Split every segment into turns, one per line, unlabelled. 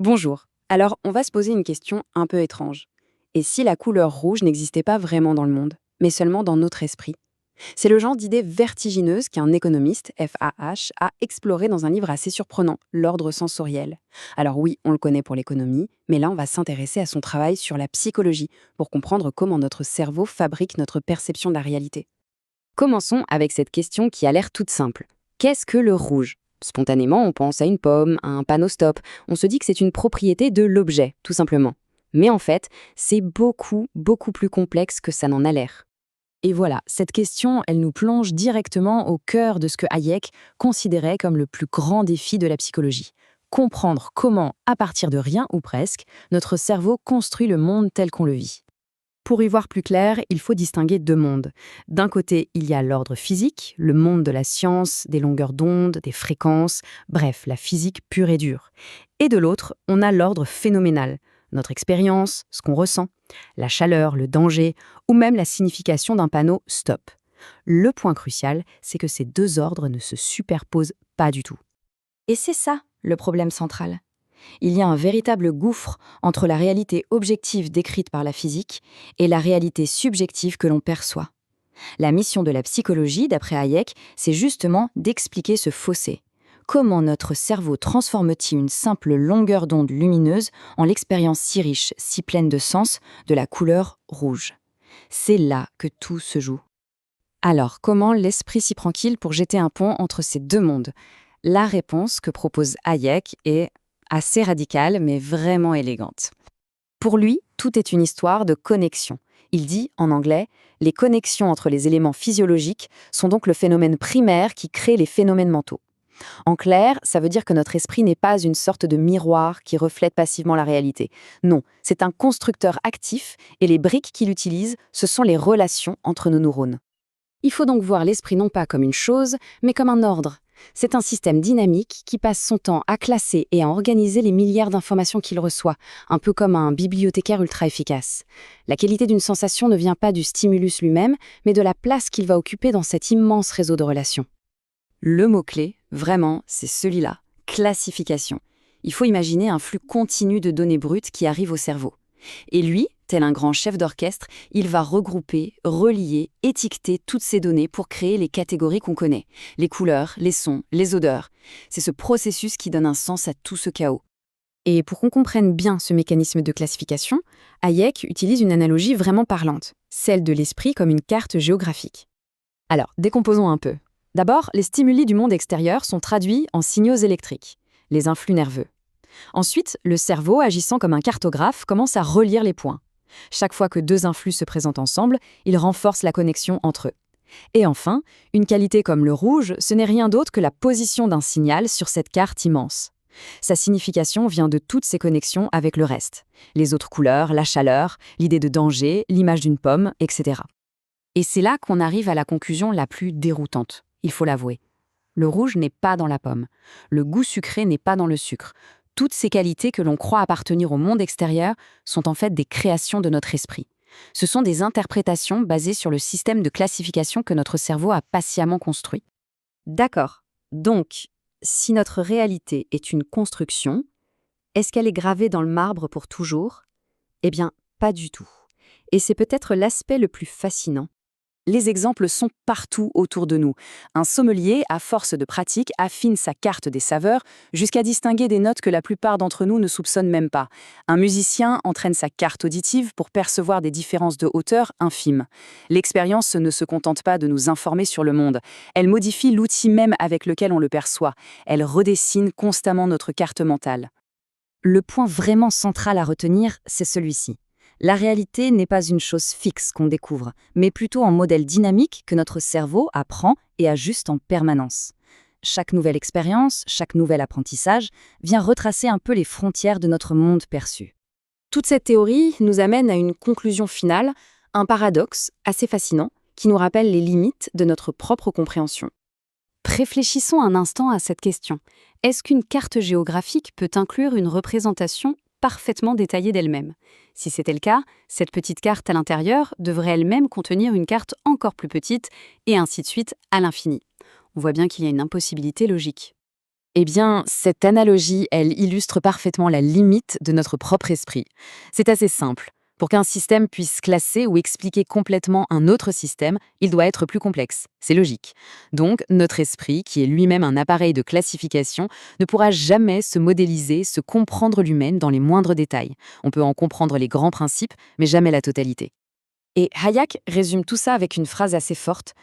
Bonjour. Alors, on va se poser une question un peu étrange. Et si la couleur rouge n'existait pas vraiment dans le monde, mais seulement dans notre esprit? C'est le genre d'idée vertigineuse qu'un économiste, FAH, a exploré dans un livre assez surprenant, L'ordre sensoriel. Alors oui, on le connaît pour l'économie, mais là on va s'intéresser à son travail sur la psychologie, pour comprendre comment notre cerveau fabrique notre perception de la réalité. Commençons avec cette question qui a l'air toute simple. Qu'est-ce que le rouge? Spontanément, on pense à une pomme, à un panneau stop. On se dit que c'est une propriété de l'objet, tout simplement. Mais en fait, c'est beaucoup, beaucoup plus complexe que ça n'en a l'air.
Et voilà, cette question, elle nous plonge directement au cœur de ce que Hayek considérait comme le plus grand défi de la psychologie. Comprendre comment, à partir de rien ou presque, notre cerveau construit le monde tel qu'on le vit. Pour y voir plus clair, il faut distinguer deux mondes. D'un côté, il y a l'ordre physique, le monde de la science, des longueurs d'onde, des fréquences, bref, la physique pure et dure. Et de l'autre, on a l'ordre phénoménal, notre expérience, ce qu'on ressent, la chaleur, le danger, ou même la signification d'un panneau stop. Le point crucial, c'est que ces deux ordres ne se superposent pas du tout. Et c'est ça, le problème central. Il y a un véritable gouffre entre la réalité objective décrite par la physique et la réalité subjective que l'on perçoit. La mission de la psychologie, d'après Hayek, c'est justement d'expliquer ce fossé. Comment notre cerveau transforme-t-il une simple longueur d'onde lumineuse en l'expérience si riche, si pleine de sens, de la couleur rouge? C'est là que tout se joue.
Alors, comment l'esprit s'y prend-il pour jeter un pont entre ces deux mondes? La réponse que propose Hayek est assez radicale, mais vraiment élégante. Pour lui, tout est une histoire de connexion. Il dit, en anglais, les connexions entre les éléments physiologiques sont donc le phénomène primaire qui crée les phénomènes mentaux. En clair, ça veut dire que notre esprit n'est pas une sorte de miroir qui reflète passivement la réalité. Non, c'est un constructeur actif et les briques qu'il utilise, ce sont les relations entre nos neurones. Il faut donc voir l'esprit non pas comme une chose, mais comme un ordre. C'est un système dynamique qui passe son temps à classer et à organiser les milliards d'informations qu'il reçoit, un peu comme un bibliothécaire ultra efficace. La qualité d'une sensation ne vient pas du stimulus lui-même, mais de la place qu'il va occuper dans cet immense réseau de relations. Le mot-clé, vraiment, c'est celui-là, classification. Il faut imaginer un flux continu de données brutes qui arrivent au cerveau. Et lui, tel un grand chef d'orchestre, il va regrouper, relier, étiqueter toutes ces données pour créer les catégories qu'on connaît. Les couleurs, les sons, les odeurs. C'est ce processus qui donne un sens à tout ce chaos. Et pour qu'on comprenne bien ce mécanisme de classification, Hayek utilise une analogie vraiment parlante, celle de l'esprit comme une carte géographique. Alors, décomposons un peu. D'abord, les stimuli du monde extérieur sont traduits en signaux électriques, les influx nerveux. Ensuite, le cerveau, agissant comme un cartographe, commence à relire les points. Chaque fois que deux influx se présentent ensemble, il renforce la connexion entre eux. Et enfin, une qualité comme le rouge, ce n'est rien d'autre que la position d'un signal sur cette carte immense. Sa signification vient de toutes ces connexions avec le reste. Les autres couleurs, la chaleur, l'idée de danger, l'image d'une pomme, etc. Et c'est là qu'on arrive à la conclusion la plus déroutante, il faut l'avouer. Le rouge n'est pas dans la pomme. Le goût sucré n'est pas dans le sucre. Toutes ces qualités que l'on croit appartenir au monde extérieur sont en fait des créations de notre esprit. Ce sont des interprétations basées sur le système de classification que notre cerveau a patiemment construit. D'accord. Donc, si notre réalité est une construction, est-ce qu'elle est gravée dans le marbre pour toujours? Eh bien, pas du tout. Et c'est peut-être l'aspect le plus fascinant. Les exemples sont partout autour de nous. Un sommelier, à force de pratique, affine sa carte des saveurs jusqu'à distinguer des notes que la plupart d'entre nous ne soupçonnent même pas. Un musicien entraîne sa carte auditive pour percevoir des différences de hauteur infimes. L'expérience ne se contente pas de nous informer sur le monde. Elle modifie l'outil même avec lequel on le perçoit. Elle redessine constamment notre carte mentale. Le point vraiment central à retenir, c'est celui-ci. La réalité n'est pas une chose fixe qu'on découvre, mais plutôt un modèle dynamique que notre cerveau apprend et ajuste en permanence. Chaque nouvelle expérience, chaque nouvel apprentissage vient retracer un peu les frontières de notre monde perçu. Toute cette théorie nous amène à une conclusion finale, un paradoxe assez fascinant qui nous rappelle les limites de notre propre compréhension. Réfléchissons un instant à cette question. Est-ce qu'une carte géographique peut inclure une représentation parfaitement détaillée d'elle-même? Si c'était le cas, cette petite carte à l'intérieur devrait elle-même contenir une carte encore plus petite, et ainsi de suite à l'infini. On voit bien qu'il y a une impossibilité logique.
Eh bien, cette analogie, elle illustre parfaitement la limite de notre propre esprit. C'est assez simple. Pour qu'un système puisse classer ou expliquer complètement un autre système, il doit être plus complexe. C'est logique. Donc, notre esprit, qui est lui-même un appareil de classification, ne pourra jamais se modéliser, se comprendre lui-même dans les moindres détails. On peut en comprendre les grands principes, mais jamais la totalité. Et Hayek résume tout ça avec une phrase assez forte.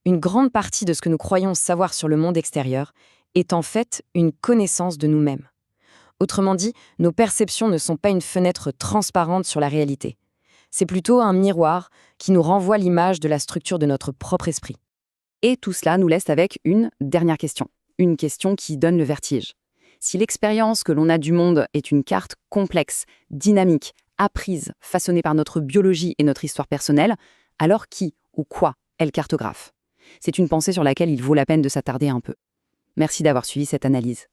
Une grande partie de ce que nous croyons savoir sur le monde extérieur est en fait une connaissance de nous-mêmes. Autrement dit, nos perceptions ne sont pas une fenêtre transparente sur la réalité. C'est plutôt un miroir qui nous renvoie l'image de la structure de notre propre esprit.
Et tout cela nous laisse avec une dernière question. Une question qui donne le vertige. Si l'expérience que l'on a du monde est une carte complexe, dynamique, apprise, façonnée par notre biologie et notre histoire personnelle, alors qui ou quoi est le cartographe? C'est une pensée sur laquelle il vaut la peine de s'attarder un peu. Merci d'avoir suivi cette analyse.